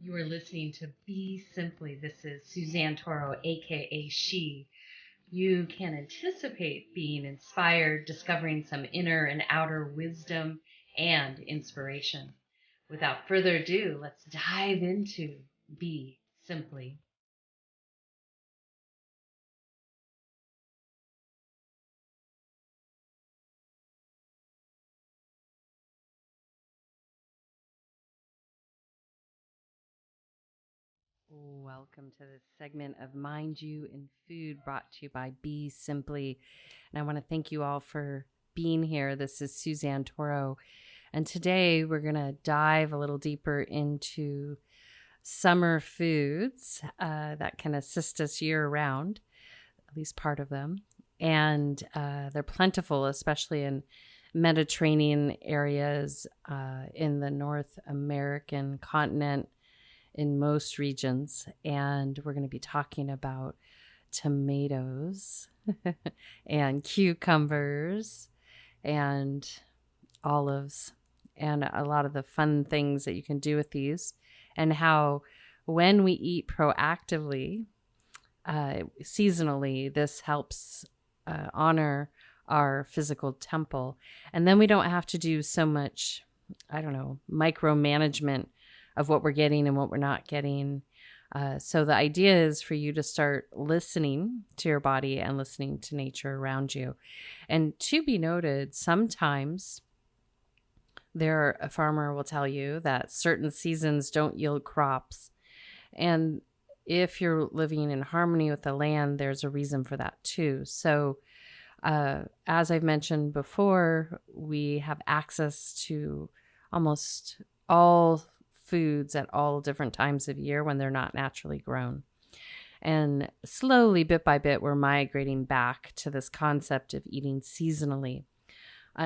You are listening to Be Simply. This is Suzanne Toro, aka She. You can anticipate being inspired, discovering some inner and outer wisdom and inspiration. Without further ado, let's dive into Be Simply. Welcome to this segment of Mind You in Food brought to you by Be Simply. And I want to thank you all for being here. This is Suzanne Toro. And today we're going to dive a little deeper into summer foods that can assist us year round, at least part of them. And they're plentiful, especially in Mediterranean areas in the North American continent, in most regions. And we're going to be talking about tomatoes and cucumbers and olives and a lot of the fun things that you can do with these, and how when we eat proactively, seasonally, this helps honor our physical temple. And then we don't have to do so much, micromanagement of what we're getting and what we're not getting. So the idea is for you to start listening to your body and listening to nature around you. And to be noted, sometimes a farmer will tell you that certain seasons don't yield crops. And if you're living in harmony with the land, there's a reason for that too. So as I've mentioned before, we have access to almost all foods at all different times of year when they're not naturally grown. And slowly, bit by bit, we're migrating back to this concept of eating seasonally.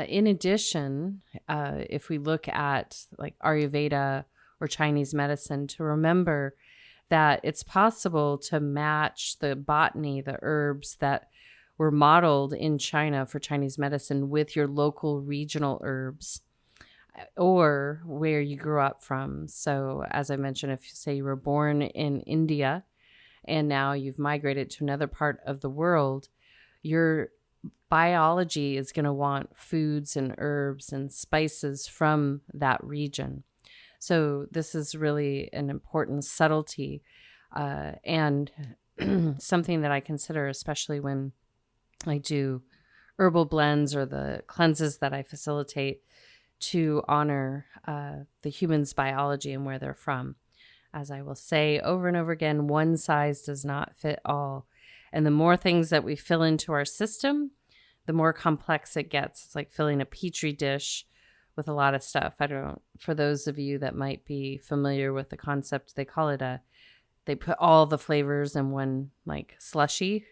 In addition, if we look at like Ayurveda or Chinese medicine, to remember that it's possible to match the botany, the herbs that were modeled in China for Chinese medicine with your local regional herbs or where you grew up from. So as I mentioned, if you say you were born in India and now you've migrated to another part of the world, your biology is going to want foods and herbs and spices from that region. So this is really an important subtlety and something that I consider, especially when I do herbal blends or the cleanses that I facilitate, to honor the human's biology and where they're from. As I will say over and over again, one size does not fit all. And the more things that we fill into our system, the more complex it gets. It's like filling a petri dish with a lot of stuff. For those of you that might be familiar with the concept, they call it they put all the flavors in one like slushy.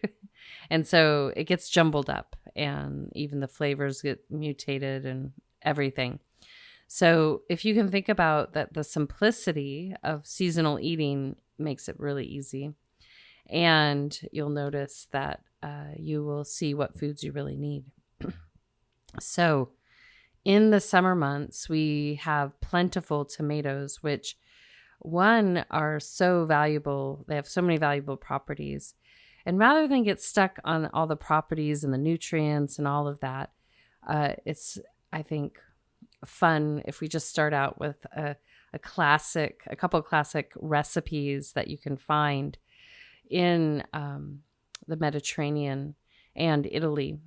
And so it gets jumbled up and even the flavors get mutated and everything. So if you can think about that, the simplicity of seasonal eating makes it really easy. And you'll notice that you will see what foods you really need. So in the summer months, we have plentiful tomatoes, which are so valuable. They have so many valuable properties. And rather than get stuck on all the properties and the nutrients and all of that, it's, I think, fun if we just start out with a couple classic recipes that you can find in the Mediterranean and Italy.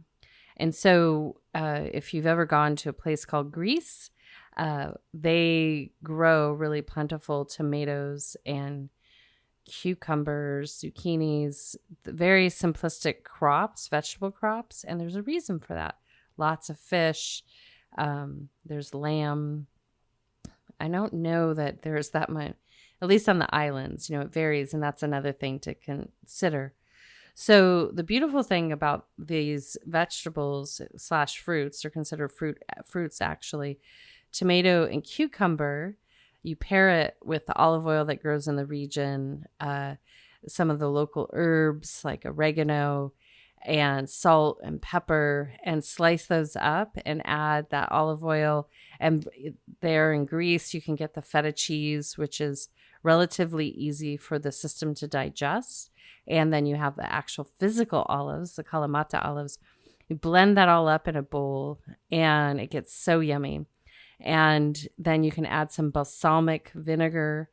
And so if you've ever gone to a place called Greece, they grow really plentiful tomatoes and cucumbers, zucchinis, very simplistic crops, vegetable crops. And there's a reason for that. Lots of fish. There's lamb. I don't know that there's that much, at least on the islands, it varies. And that's another thing to consider. So the beautiful thing about these vegetables / fruits, they're considered fruits actually, tomato and cucumber, you pair it with the olive oil that grows in the region, some of the local herbs like oregano and salt and pepper, and slice those up and add that olive oil. And there in Greece, you can get the feta cheese, which is relatively easy for the system to digest. And then you have the actual physical olives, the Kalamata olives. You blend that all up in a bowl and it gets so yummy. And then you can add some balsamic vinegar.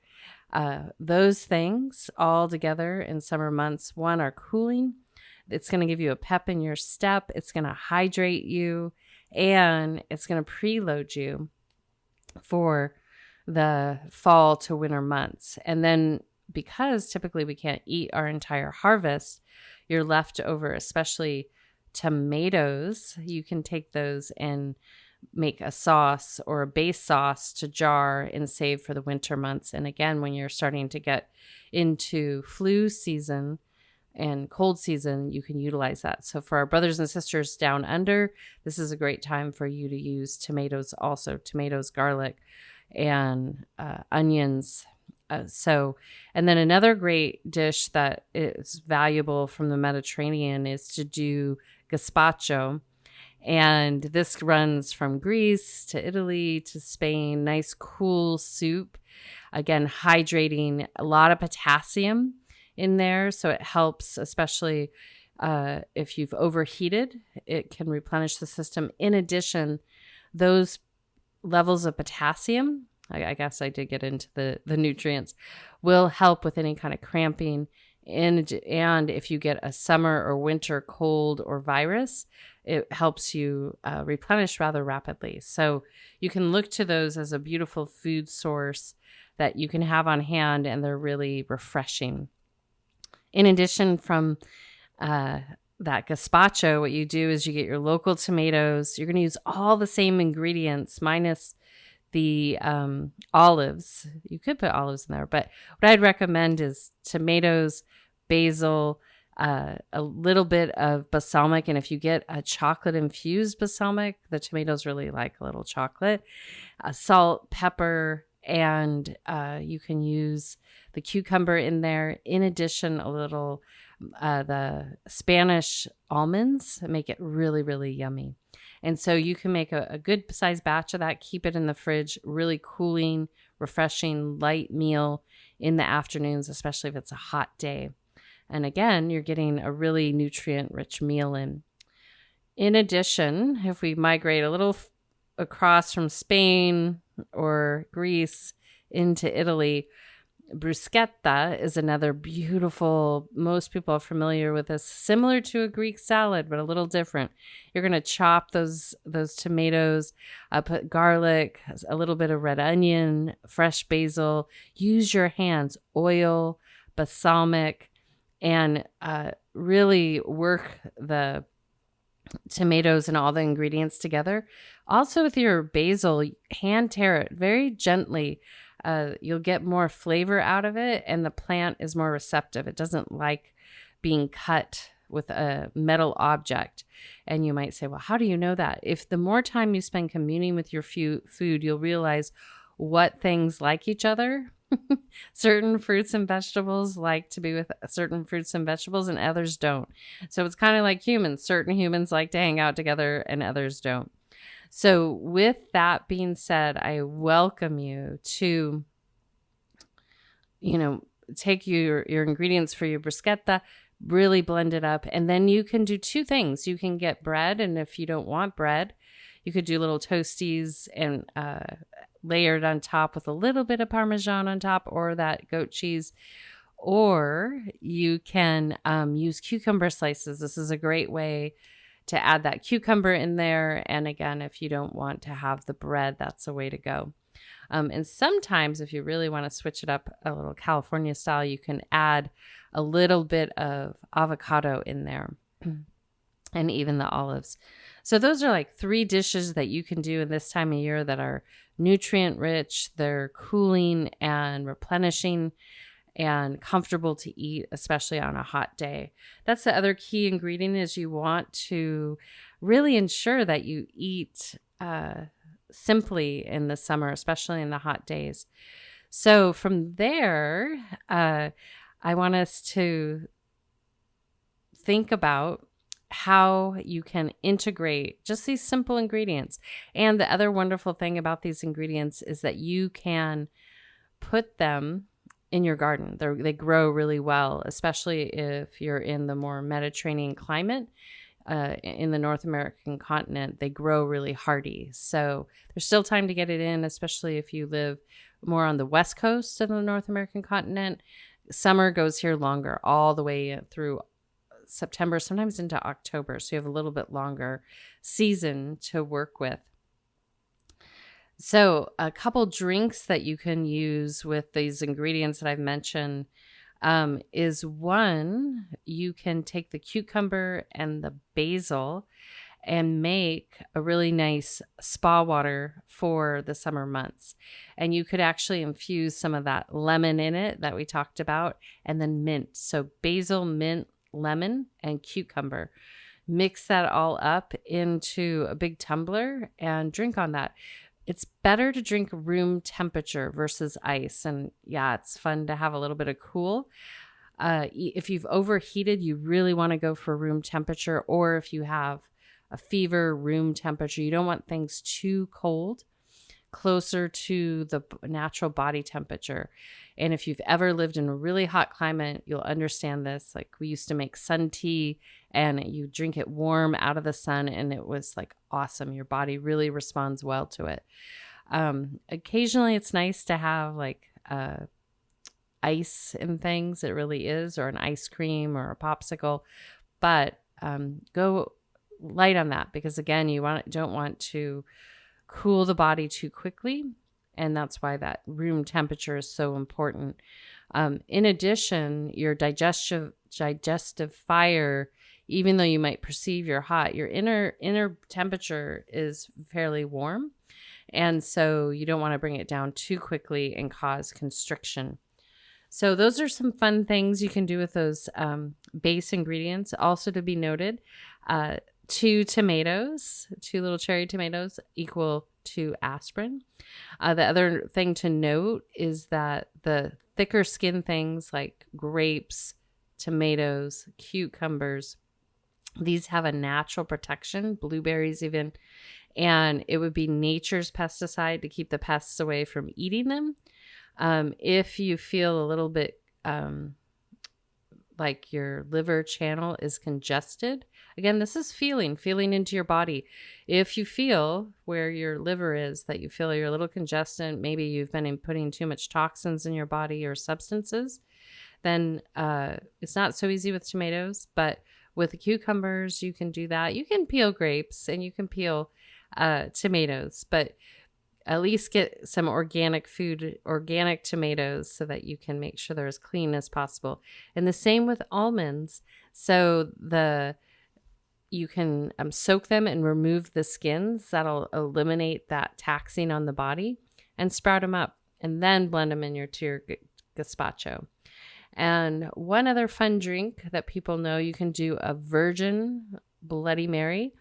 Those things all together in summer months, one, are cooling. It's going to give you a pep in your step. It's going to hydrate you, and it's going to preload you for the fall to winter months. And then because typically we can't eat our entire harvest, your leftover, especially tomatoes, you can take those and make a sauce or a base sauce to jar and save for the winter months. And again, when you're starting to get into flu season and cold season, you can utilize that. So for our brothers and sisters down under, this is a great time for you to use tomatoes also, tomatoes, garlic, and onions. And then another great dish that is valuable from the Mediterranean is to do gazpacho. And this runs from Greece to Italy to Spain. Nice, cool soup. Again, hydrating, a lot of potassium in there. So it helps, especially if you've overheated, it can replenish the system. In addition, those levels of potassium, I guess I did get into the nutrients, will help with any kind of cramping. And if you get a summer or winter cold or virus, it helps you replenish rather rapidly. So you can look to those as a beautiful food source that you can have on hand, and they're really refreshing. In addition, from that gazpacho, what you do is you get your local tomatoes. You're going to use all the same ingredients minus the olives. You could put olives in there, but what I'd recommend is tomatoes, basil, a little bit of balsamic. And if you get a chocolate infused balsamic, the tomatoes really like a little chocolate, salt, pepper, and you can use the cucumber in there. In addition, a little the Spanish almonds make it really, really yummy. And so you can make a good sized batch of that, keep it in the fridge, really cooling, refreshing, light meal in the afternoons, especially if it's a hot day. And again, you're getting a really nutrient-rich meal in. In addition, if we migrate a little across from Spain or Greece into Italy, bruschetta is another beautiful, most people are familiar with this, similar to a Greek salad, but a little different. You're going to chop those tomatoes, put garlic, a little bit of red onion, fresh basil, use your hands, oil, balsamic, and really work the tomatoes and all the ingredients together. Also with your basil, hand tear it very gently. You'll get more flavor out of it, and the plant is more receptive. It doesn't like being cut with a metal object. And you might say, well, how do you know that? If the more time you spend communing with your food, you'll realize what things like each other. Certain fruits and vegetables like to be with certain fruits and vegetables, and others don't. So it's kind of like humans. Certain humans like to hang out together and others don't. So with that being said, I welcome you to, take your ingredients for your bruschetta, really blend it up. And then you can do two things. You can get bread. And if you don't want bread, you could do little toasties and layered on top with a little bit of parmesan on top, or that goat cheese. Or you can use cucumber slices. This is a great way to add that cucumber in there. And again, if you don't want to have the bread, that's a way to go. And sometimes if you really want to switch it up a little California style, you can add a little bit of avocado in there and even the olives. So those are like 3 dishes that you can do in this time of year that are nutrient rich, they're cooling and replenishing and comfortable to eat, especially on a hot day. That's the other key ingredient, is you want to really ensure that you eat simply in the summer, especially in the hot days. So from there, I want us to think about how you can integrate just these simple ingredients. And the other wonderful thing about these ingredients is that you can put them in your garden. They grow really well, especially if you're in the more Mediterranean climate. In the North American continent, they grow really hardy. So there's still time to get it in, especially if you live more on the west coast of the North American continent. Summer goes here longer, all the way through September, sometimes into October. So you have a little bit longer season to work with. So a couple drinks that you can use with these ingredients that I've mentioned is one, you can take the cucumber and the basil and make a really nice spa water for the summer months. And you could actually infuse some of that lemon in it that we talked about, and then mint. So basil, mint, lemon, and cucumber. Mix that all up into a big tumbler and drink on that. It's better to drink room temperature versus ice. And yeah, it's fun to have a little bit of cool. If you've overheated, you really want to go for room temperature, or if you have a fever, room temperature. You don't want things too cold, closer to the natural body temperature. And if you've ever lived in a really hot climate, you'll understand this. Like, we used to make sun tea and you drink it warm out of the sun, and it was like awesome. Your body really responds well to it. Occasionally it's nice to have like ice and things. It really is, or an ice cream or a popsicle, but go light on that, because again, don't want to cool the body too quickly. And that's why that room temperature is so important. In addition, your digestive fire, even though you might perceive you're hot, your inner temperature is fairly warm. And so you don't want to bring it down too quickly and cause constriction. So those are some fun things you can do with those base ingredients. Also to be noted, 2 little cherry tomatoes equal 2 aspirin. The other thing to note is that the thicker skin things like grapes, tomatoes, cucumbers, these have a natural protection, blueberries even, and it would be nature's pesticide to keep the pests away from eating them. If you feel a little bit like your liver channel is congested, again, this is feeling into your body. If you feel where your liver is, that you feel you're a little congested, maybe you've been putting too much toxins in your body or substances, then it's not so easy with tomatoes. But with the cucumbers, you can do that. You can peel grapes and you can peel tomatoes, but at least get some organic tomatoes so that you can make sure they're as clean as possible. And the same with almonds. So you can soak them and remove the skins. That'll eliminate that taxing on the body, and sprout them up and then blend them to your gazpacho. And one other fun drink that people know, you can do a virgin Bloody Mary,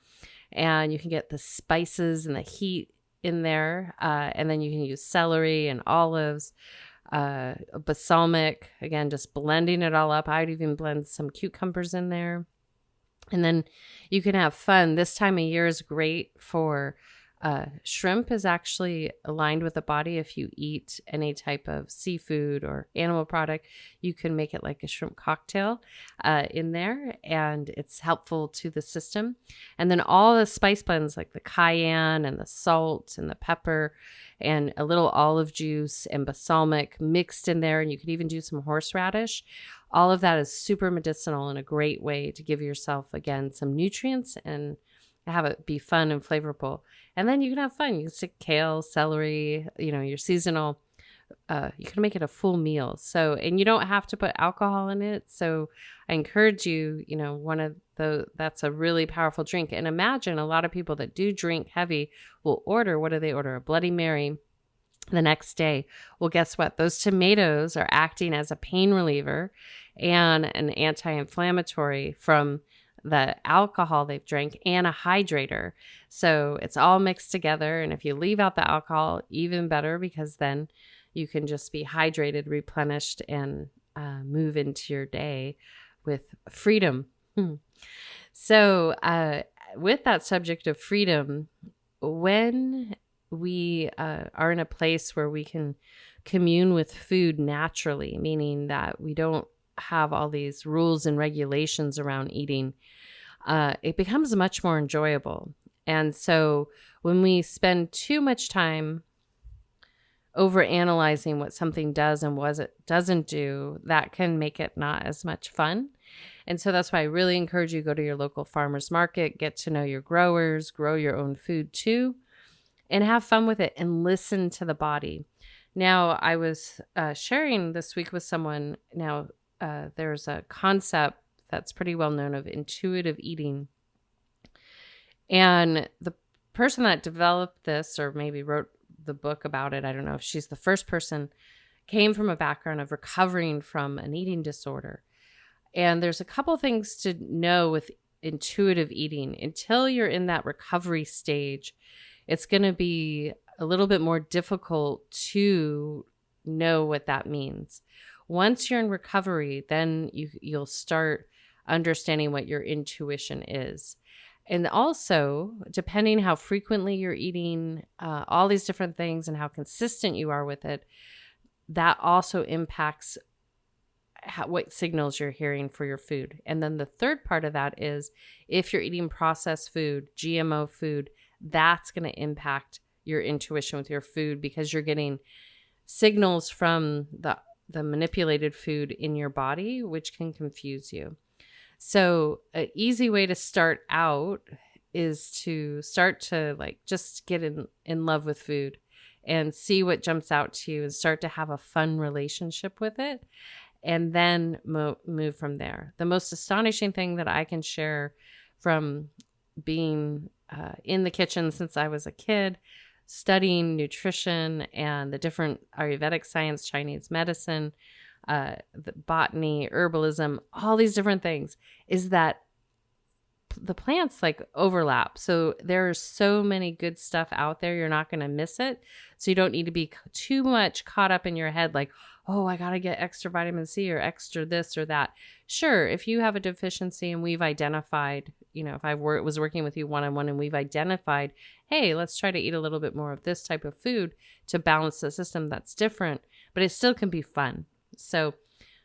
and you can get the spices and the heat in there, and then you can use celery and olives, balsamic, again, just blending it all up. I'd even blend some cucumbers in there, and then you can have fun. This time of year is great for shrimp. Is actually aligned with the body. If you eat any type of seafood or animal product, you can make it like a shrimp cocktail in there, and it's helpful to the system. And then all the spice blends like the cayenne and the salt and the pepper and a little olive juice and balsamic mixed in there, and you could even do some horseradish. All of that is super medicinal and a great way to give yourself, again, some nutrients and have it be fun and flavorful. And then you can have fun. You can stick kale, celery, your seasonal. You can make it a full meal. So, and you don't have to put alcohol in it. So I encourage you, that's a really powerful drink. And imagine a lot of people that do drink heavy will order, what do they order? A Bloody Mary the next day. Well, guess what? Those tomatoes are acting as a pain reliever and an anti-inflammatory from the alcohol they've drank, and a hydrator. So it's all mixed together. And if you leave out the alcohol, even better, because then you can just be hydrated, replenished, and move into your day with freedom. So with that subject of freedom, when we are in a place where we can commune with food naturally, meaning that we don't have all these rules and regulations around eating, it becomes much more enjoyable. And so when we spend too much time over analyzing what something does and what it doesn't do, that can make it not as much fun. And so that's why I really encourage you to go to your local farmer's market, get to know your growers, grow your own food too, and have fun with it and listen to the body. Now, I was sharing this week with someone. Now, there's a concept that's pretty well known of intuitive eating. And the person that developed this, or maybe wrote the book about it, I don't know if she's the first person, came from a background of recovering from an eating disorder. And there's a couple things to know with intuitive eating. Until you're in that recovery stage, it's going to be a little bit more difficult to know what that means. Once you're in recovery, then you'll start understanding what your intuition is. And also, depending how frequently you're eating all these different things and how consistent you are with it, that also impacts what signals you're hearing for your food. And then the third part of that is if you're eating processed food, GMO food, that's going to impact your intuition with your food, because you're getting signals from the manipulated food in your body, which can confuse you. So an easy way to start out is to start to just get in love with food and see what jumps out to you and start to have a fun relationship with it, and then move from there. The most astonishing thing that I can share from being in the kitchen since I was a kid, studying nutrition and the different Ayurvedic science, Chinese medicine, the botany, herbalism, all these different things, is that the plants overlap. So there's so many good stuff out there. You're not going to miss it. So you don't need to be too much caught up in your head oh, I got to get extra vitamin C or extra this or that. Sure, if you have a deficiency and we've identified, if I was working with you one-on-one and we've identified, hey, let's try to eat a little bit more of this type of food to balance the system, that's different, but it still can be fun. So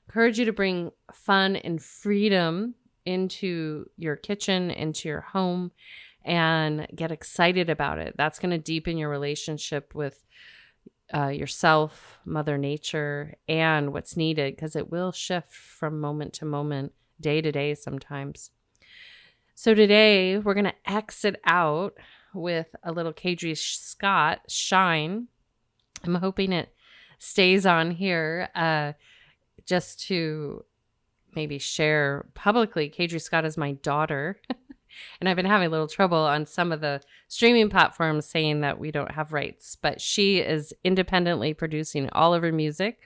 encourage you to bring fun and freedom into your kitchen, into your home, and get excited about it. That's going to deepen your relationship with yourself, Mother Nature, and what's needed, because it will shift from moment to moment, day to day sometimes. So today we're going to exit out with a little Kadri Scott Shine. I'm hoping it stays on here just to maybe share publicly. Kadri Scott is my daughter. And I've been having a little trouble on some of the streaming platforms saying that we don't have rights, but she is independently producing all of her music.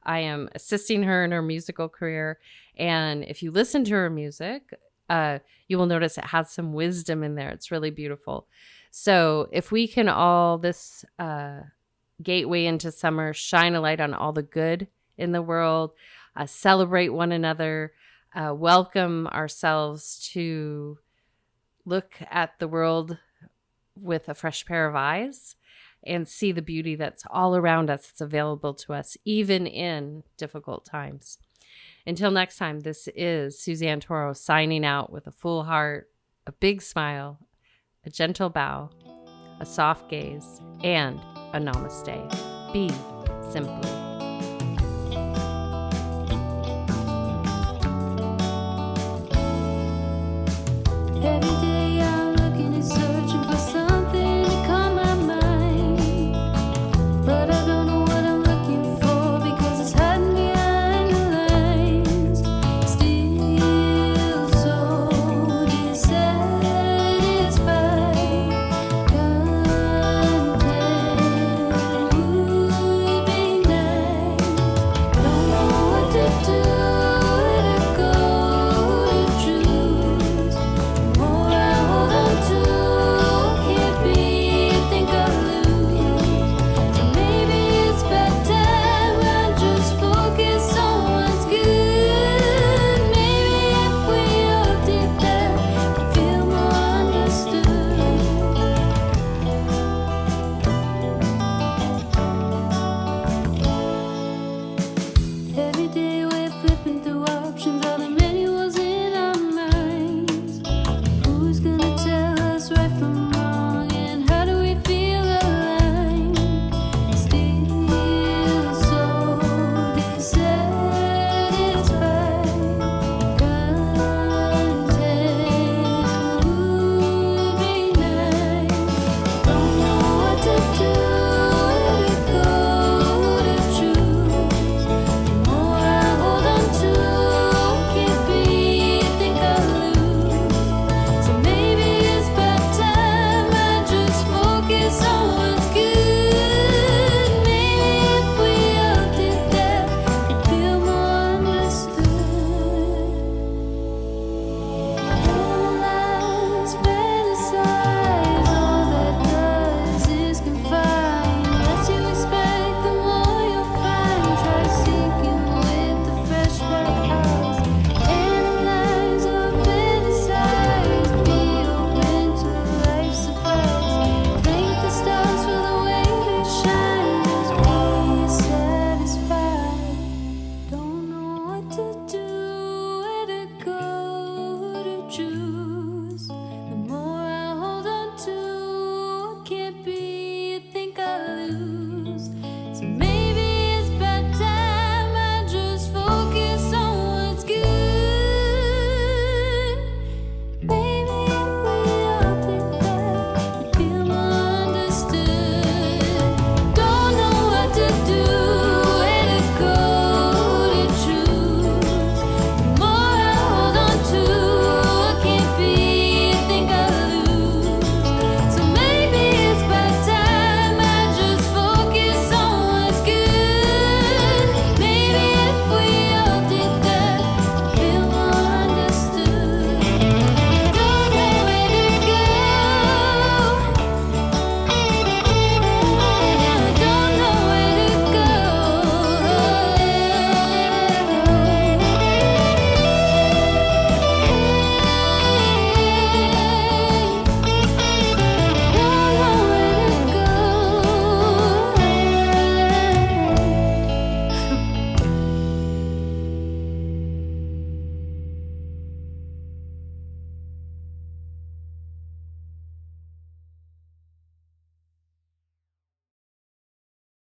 I am assisting her in her musical career. And if you listen to her music, you will notice it has some wisdom in there. It's really beautiful. So if we can all, this gateway into summer, shine a light on all the good in the world, celebrate one another, welcome ourselves to look at the world with a fresh pair of eyes and see the beauty that's all around us. It's available to us, even in difficult times. Until next time, this is Suzanne Toro signing out with a full heart, a big smile, a gentle bow, a soft gaze, and a namaste. Be simply. Every day I'm looking and searching for something to calm my mind, but I don't know what I'm looking for because it's hiding behind the lines. Still so dissatisfied, can't tell who you've been nice. true.